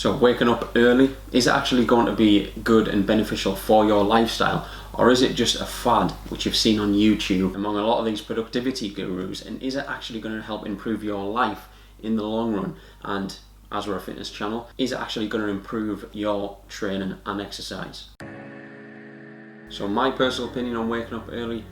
So waking up early, is it actually going to be good and beneficial for your lifestyle? Or is it just a fad which you've seen on YouTube among a lot of these productivity gurus? And is it actually going to help improve your life in the long run? And as we're a fitness channel, is it actually going to improve your training and exercise? So my personal opinion on waking up early,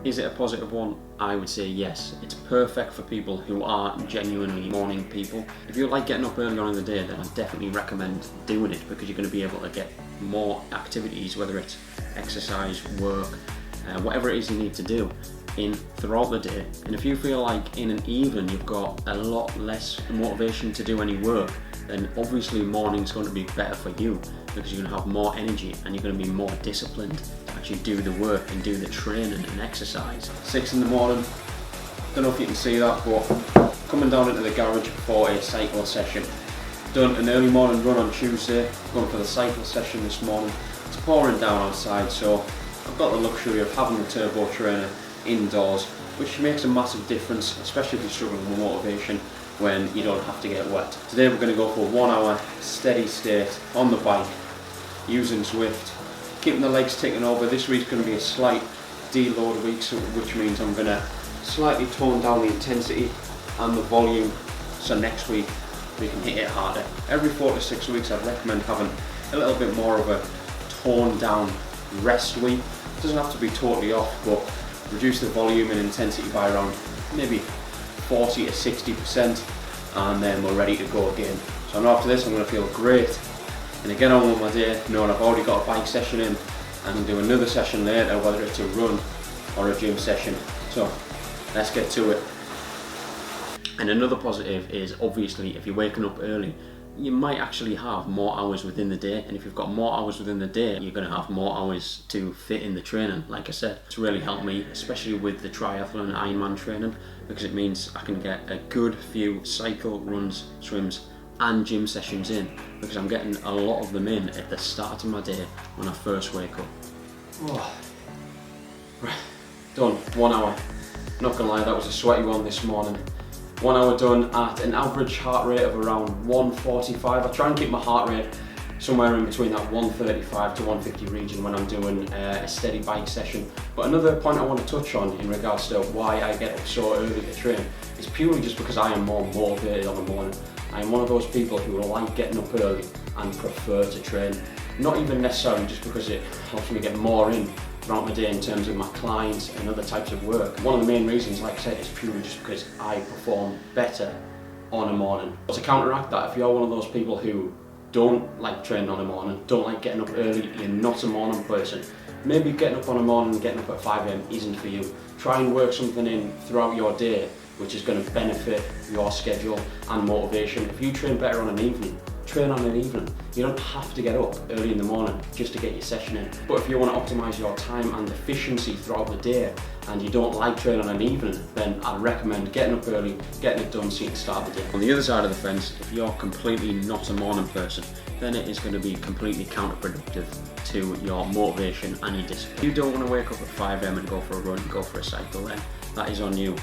is it a positive one? I would say yes. It's perfect for people who are genuinely morning people. If you like getting up early on in the day, then I definitely recommend doing it, because you're going to be able to get more activities, whether it's exercise, work, whatever it is you need to do in throughout the day. And if you feel like in an evening you've got a lot less motivation to do any work, then obviously morning's going to be better for you, because you're going to have more energy and you're going to be more disciplined to actually do the work and do the training and exercise. 6 in the morning, don't know if you can see that, but coming down into the garage for a cycle session. Done an early morning run on Tuesday, going for the cycle session this morning. It's pouring down outside, so I've got the luxury of having the turbo trainer indoors, which makes a massive difference, especially if you're struggling with motivation when you don't have to get wet. Today we're going to go for 1 hour steady state on the bike using Zwift, keeping the legs ticking over. This week's going to be a slight deload week, so, which means I'm going to slightly tone down the intensity and the volume, so next week we can hit it harder. Every 4 to 6 weeks I'd recommend having a little bit more of a toned down rest week. It doesn't have to be totally off, but reduce the volume and intensity by around maybe 40 to 60%, and then we're ready to go again. So now after this I'm going to feel great and get on with my day, knowing I've already got a bike session in, and I'll do another session later, whether it's a run or a gym session. So let's get to it. And another positive is, obviously, if you're waking up early, you might actually have more hours within the day, and if you've got more hours within the day, you're going to have more hours to fit in the training. Like I said, it's really helped me, especially with the triathlon and Ironman training, because it means I can get a good few cycle, runs, swims and gym sessions in, because I'm getting a lot of them in at the start of my day when I first wake up. Oh. Right. Done, 1 hour. Not gonna lie, that was a sweaty one this morning. 1 hour done at an average heart rate of around 145. I try and keep my heart rate somewhere in between that 135 to 150 region when I'm doing a steady bike session. But another point I want to touch on in regards to why I get up so early to train is purely just because I am more motivated on the morning. I am one of those people who like getting up early and prefer to train. Not even necessarily just because it helps me get more in throughout my day in terms of my clients and other types of work. One of the main reasons, like I said, is purely just because I perform better on a morning. But to counteract that, if you're one of those people who don't like training on a morning, don't like getting up early, you're not a morning person, maybe getting up on a morning and getting up at 5 AM isn't for you. Try and work something in throughout your day which is going to benefit your schedule and motivation. If you train better on an evening, train on an evening. You don't have to get up early in the morning just to get your session in. But if you want to optimize your time and efficiency throughout the day, and you don't like training on an evening, then I'd recommend getting up early, getting it done so you can start the day. On the other side of the fence, if you're completely not a morning person, then it is going to be completely counterproductive to your motivation and your discipline. If you don't want to wake up at 5 AM and go for a run, go for a cycle, then that is on you.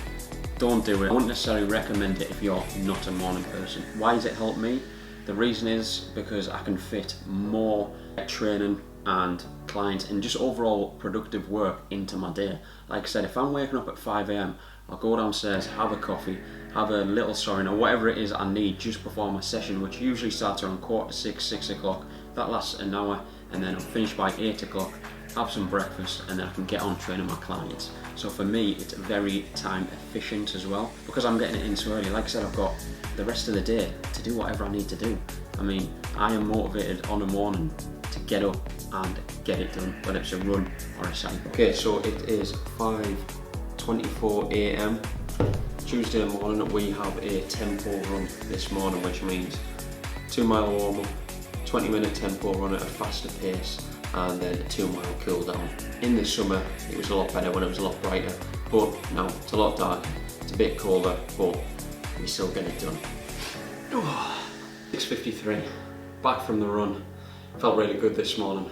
Don't do it. I wouldn't necessarily recommend it if you're not a morning person. Why does it help me? The reason is because I can fit more training and clients and just overall productive work into my day. Like I said, if I'm waking up at 5 AM, I'll go downstairs, have a coffee, have a little sorin or whatever it is I need just before my session, which usually starts around 5:45, 6 o'clock. That lasts an hour, and then I'm finished by 8 o'clock, have some breakfast, and then I can get on training my clients. So for me, it's very time efficient as well, because I'm getting it in so early. Like I said, I've got the rest of the day to do whatever I need to do. I mean, I am motivated on a morning to get up and get it done, whether it's a run or a cycle. Okay, so it is 5:24 AM. Tuesday morning, we have a tempo run this morning, which means 2 mile warm up, 20-minute tempo run at a faster pace, and then a 2 mile cool down. In the summer, it was a lot better when it was a lot brighter, but now it's a lot darker, it's a bit colder, but we still get it done. 6:53, back from the run. Felt really good this morning.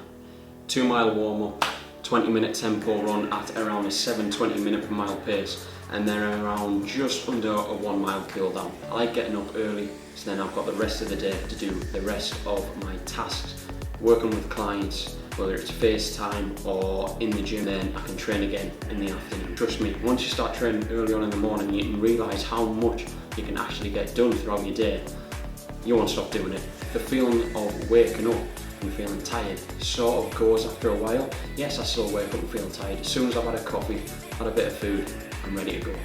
2 mile warm up, 20-minute tempo run at around a 7:20 minute per mile pace, and then around just under a 1 mile cool down. I like getting up early So then I've got the rest of the day to do the rest of my tasks, working with clients, whether it's FaceTime or in the gym. Then I can train again in the afternoon. Trust me, once you start training early on in the morning, you can realise how much you can actually get done throughout your day. You won't stop doing it. The feeling of waking up and feeling tired sort of goes after a while. Yes, I still wake up and feel tired. As soon as I've had a coffee, had a bit of food, I'm ready to go.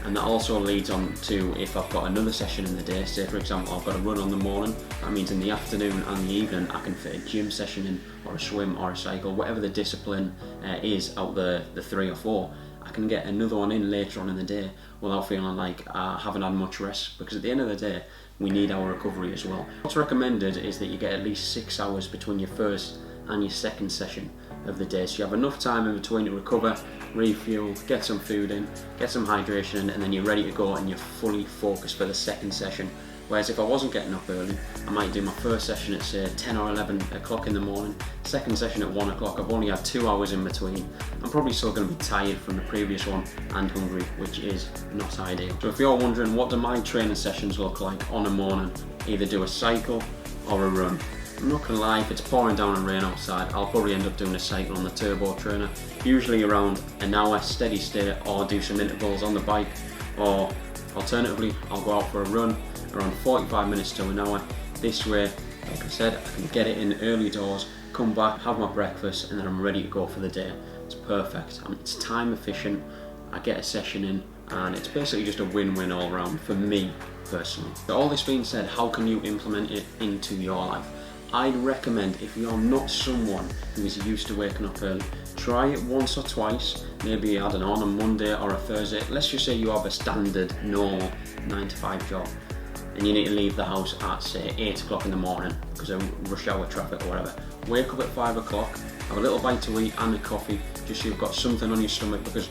And that also leads on to if I've got another session in the day. Say for example I've got a run on the morning, that means in the afternoon and the evening I can fit a gym session in, or a swim or a cycle, whatever the discipline is out the 3 or 4. I can get another one in later on in the day without feeling like I haven't had much rest, because at the end of the day we need our recovery as well. What's recommended is that you get at least 6 hours between your first and your second session of the day, so you have enough time in between to recover, refuel, get some food in, get some hydration in, and then you're ready to go and you're fully focused for the second session. Whereas if I wasn't getting up early, I might do my first session at say 10 or 11 o'clock in the morning, second session at 1 o'clock, I've only had 2 hours in between. I'm probably still going to be tired from the previous one and hungry, which is not ideal. So if you're wondering what do my training sessions look like on a morning, either do a cycle or a run. I'm not gonna lie, if it's pouring down and rain outside, I'll probably end up doing a cycle on the turbo trainer, usually around an hour steady state, or do some intervals on the bike, or alternatively I'll go out for a run around 45 minutes to an hour. This way, like I said, I can get it in early doors, come back, have my breakfast, and then I'm ready to go for the day. It's perfect. I mean, it's time efficient, I get a session in, and it's basically just a win-win all around for me personally. But all this being said, how can you implement it into your life? I'd recommend, if you're not someone who is used to waking up early, try it once or twice, maybe, I don't know, on a Monday or a Thursday. Let's just say you have a standard, normal 9 to 5 job, and you need to leave the house at say 8 o'clock in the morning because of rush hour traffic or whatever. Wake up at 5 o'clock, have a little bite to eat and a coffee, just so you've got something on your stomach, because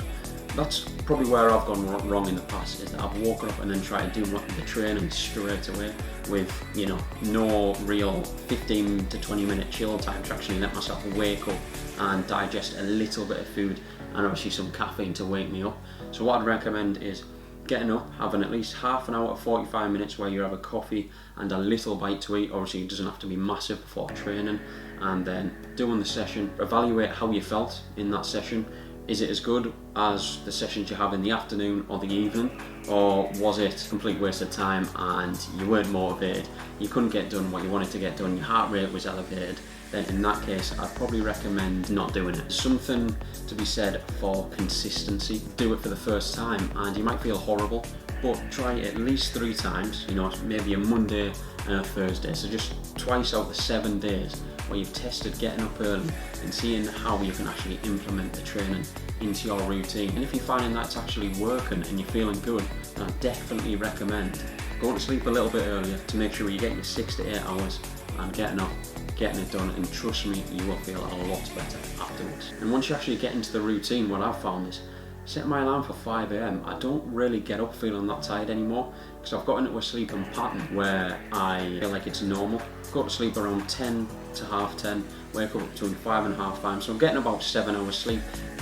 that's probably where I've gone wrong in the past, is that I've woken up and then tried to do the training straight away with, you know, no real 15 to 20 minute chill time to actually let myself wake up and digest a little bit of food, and obviously some caffeine to wake me up. So what I'd recommend is getting up, having at least half an hour to 45 minutes where you have a coffee and a little bite to eat. Obviously it doesn't have to be massive before training, and then doing the session, evaluate how you felt in that session. Is it as good as the sessions you have in the afternoon or the evening, or was it a complete waste of time and you weren't motivated, you couldn't get done what you wanted to get done, your heart rate was elevated? Then in that case I'd probably recommend not doing it. Something to be said for consistency. Do it for the first time and you might feel horrible, but try it at least 3 times, you know, maybe a Monday and a Thursday, so just twice out of the 7 days where you've tested getting up early and seeing how you can actually implement the training into your routine. And if you're finding that's actually working and you're feeling good, then I definitely recommend going to sleep a little bit earlier to make sure you get your 6 to 8 hours and getting up, getting it done, and trust me, you will feel a lot better afterwards. And once you actually get into the routine, what I've found is set my alarm for 5 AM. I don't really get up feeling that tired anymore, because I've got into a sleeping pattern where I feel like it's normal. Go to sleep around 10 to half 10, wake up between 5 and half 5, so I'm getting about 7 hours sleep.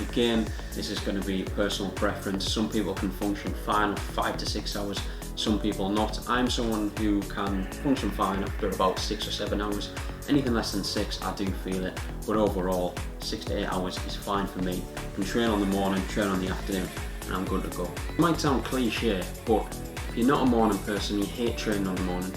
Again, this is going to be personal preference. Some people can function fine with 5 to 6 hours, some people not. I'm someone who can function fine after about 6 or 7 hours. Anything less than 6, I do feel it, but overall 6 to 8 hours is fine for me. I can train on the morning, train on the afternoon, and I'm good to go. It might sound cliche, but if you're not a morning person, you hate training on the morning,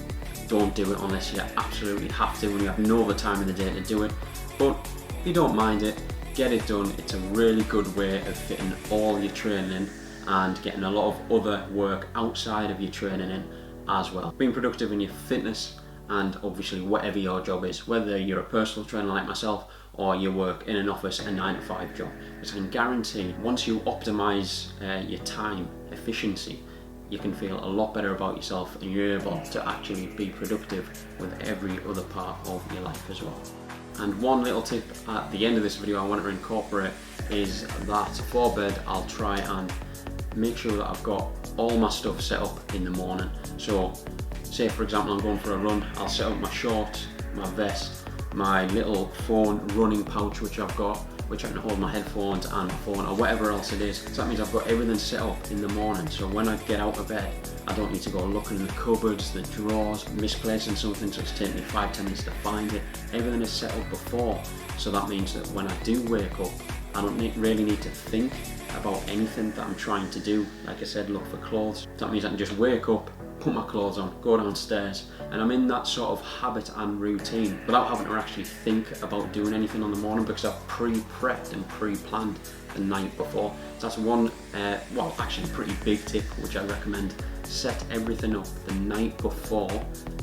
don't do it unless you absolutely have to and you have no other time in the day to do it. But if you don't mind it, get it done. It's a really good way of fitting all your training in and getting a lot of other work outside of your training in as well. Being productive in your fitness, and obviously whatever your job is, whether you're a personal trainer like myself or you work in an office, a 9 to 5 job, because I can guarantee once you optimize your time efficiency, you can feel a lot better about yourself and you're able to actually be productive with every other part of your life as well. And one little tip at the end of this video I want to incorporate is that for bed I'll try and make sure that I've got all my stuff set up in the morning. So say for example I'm going for a run, I'll set up my shorts, my vest, my little phone running pouch which I've got, which I can hold my headphones and my phone or whatever else it is. So that means I've got everything set up in the morning, so when I get out of bed I don't need to go looking in the cupboards, the drawers, misplacing something, so it's taking me 5-10 minutes to find it. Everything is set up before, so that means that when I do wake up I don't really need to think about anything that I'm trying to do. Like I said, look for clothes. That means I can just wake up, put my clothes on, go downstairs, and I'm in that sort of habit and routine without having to actually think about doing anything on the morning, because I've pre-prepped and pre-planned the night before. So that's one, well, actually pretty big tip which I recommend. Set everything up the night before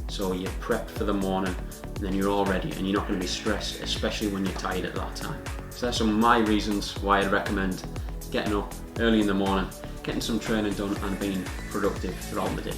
so you're prepped for the morning, and then you're all ready and you're not going to be stressed, especially when you're tired at that time. So that's some of my reasons why I'd recommend getting up early in the morning, getting some training done and being productive throughout the day.